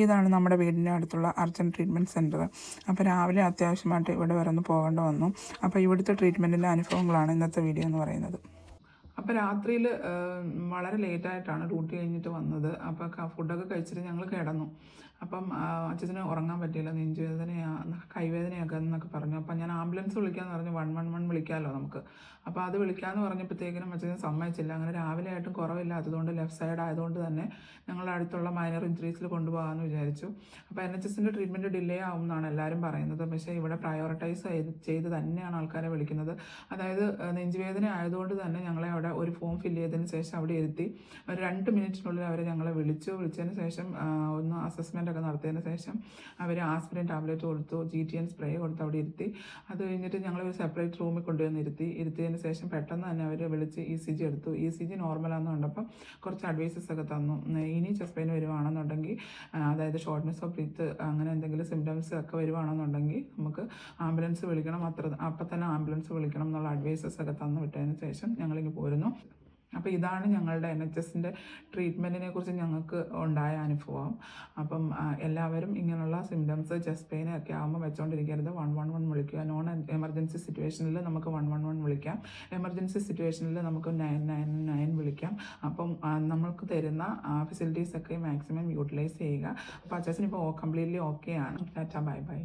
ഇതാണ് നമ്മുടെ വീടിൻ്റെ അടുത്തുള്ള അർജൻറ്റ് ട്രീറ്റ്മെൻറ്റ് സെൻറ്റർ. അപ്പോൾ രാവിലെ അത്യാവശ്യമായിട്ട് ഇവിടെ വരെ ഒന്ന് പോകേണ്ട വന്നു. അപ്പോൾ ഇവിടുത്തെ ട്രീറ്റ്മെൻറ്റിൻ്റെ അനുഭവങ്ങളാണ് ഇന്നത്തെ വീഡിയോ എന്ന് പറയുന്നത്. അപ്പോൾ രാത്രിയിൽ വളരെ ലേറ്റായിട്ടാണ് ഡ്യൂട്ടി കഴിഞ്ഞിട്ട് വന്നത്. അപ്പോൾ ഫുഡൊക്കെ കഴിച്ചിട്ട് ഞങ്ങൾ കിടന്നു. അപ്പം അച്ഛന് ഉറങ്ങാൻ പറ്റിയില്ല, നെഞ്ചുവേദനയാണ് കൈവേദനയൊക്കെ എന്നൊക്കെ പറഞ്ഞു. അപ്പം ഞാൻ ആംബുലൻസ് വിളിക്കാമെന്ന് പറഞ്ഞു. 111 വിളിക്കാമല്ലോ നമുക്ക്. അപ്പോൾ അത് വിളിക്കാമെന്ന് പറഞ്ഞപ്പോഴത്തേക്കിനും അച്ഛന് സമ്മതിച്ചില്ല. അങ്ങനെ രാവിലെ ആയിട്ടും കുറവില്ലാത്തതുകൊണ്ട് ലെഫ്റ്റ് സൈഡ് ആയതുകൊണ്ട് തന്നെ ഞങ്ങളുടെ അടുത്തുള്ള മൈനർ ഇഞ്ചുറീസിൽ കൊണ്ടുപോകാമെന്ന് വിചാരിച്ചു. അപ്പോൾ NHSൻ്റെ ട്രീറ്റ്മെൻറ്റ് ഡിലേ ആവും എന്നാണ് എല്ലാവരും പറയുന്നത്. പക്ഷേ ഇവിടെ പ്രയോറിറ്റൈസ് ചെയ്ത് തന്നെയാണ് ആൾക്കാരെ വിളിക്കുന്നത്. അതായത് നെഞ്ചുവേദന ആയതുകൊണ്ട് തന്നെ ഞങ്ങളെ അവിടെ ഒരു ഫോം ഫില്ല് ചെയ്തതിന് ശേഷം അവിടെ ഇരുത്തി ഒരു 2 മിനിറ്റിനുള്ളിൽ അവർ ഞങ്ങളെ വിളിച്ചതിന് ശേഷം ഒന്ന് അസസ്മെൻ്റ് ഒക്കെ നടത്തിയതിന് ശേഷം അവർ ആസ്പിരിൻ ടാബ്ലറ്റ് കൊടുത്തു, GTN സ്പ്രേ കൊടുത്ത് അവിടെ ഇരുത്തി. അത് കഴിഞ്ഞിട്ട് ഞങ്ങളൊരു സെപ്പറേറ്റ് റൂമിൽ കൊണ്ടുവന്ന് ഇരുത്തിയതിന് ശേഷം പെട്ടെന്ന് തന്നെ അവർ വിളിച്ച് ECG എടുത്തു. ECG നോർമലാണെന്ന് കണ്ടപ്പം കുറച്ച് അഡ്വൈസസ് ഒക്കെ തന്നു. ഇനി ചെസ്റ്റ് പെയിൻ വരുവാണെന്നുണ്ടെങ്കിൽ, അതായത് ഷോർട്ട്നെസ് ഓഫ് ബ്രീത്ത് അങ്ങനെ എന്തെങ്കിലും സിംറ്റംസ് ഒക്കെ വരുവാണെന്നുണ്ടെങ്കിൽ നമുക്ക് ആംബുലൻസ് വിളിക്കണം, അപ്പം തന്നെ ആംബുലൻസ് വിളിക്കണം എന്നുള്ള അഡ്വൈസസ് ഒക്കെ തന്നു വിട്ടതിന് ശേഷം ഞങ്ങളിങ്ങ് പോരുന്നു. അപ്പോൾ ഇതാണ് ഞങ്ങളുടെ NHSൻ്റെ ട്രീറ്റ്മെൻറ്റിനെ കുറിച്ച് ഞങ്ങൾക്ക് ഉണ്ടായ അനുഭവം. അപ്പം എല്ലാവരും ഇങ്ങനെയുള്ള സിംറ്റംസ് ചെസ്റ്റ് പെയിൻ ഒക്കെ ആകുമ്പോൾ വെച്ചുകൊണ്ടിരിക്കരുത്. 111 വിളിക്കുക. നോൺ എമർജൻസി സിറ്റുവേഷനിൽ നമുക്ക് 111 വിളിക്കാം. എമർജൻസി സിറ്റുവേഷനിൽ നമുക്ക് 999 വിളിക്കാം. അപ്പം നമ്മൾക്ക് തരുന്ന ഫെസിലിറ്റീസൊക്കെ മാക്സിമം യൂട്ടിലൈസ് ചെയ്യുക. അപ്പോൾ അച്ഛൻ ഇപ്പോൾ കംപ്ലീറ്റ്ലി ഓക്കെ ആണ്. Tata, bye bye.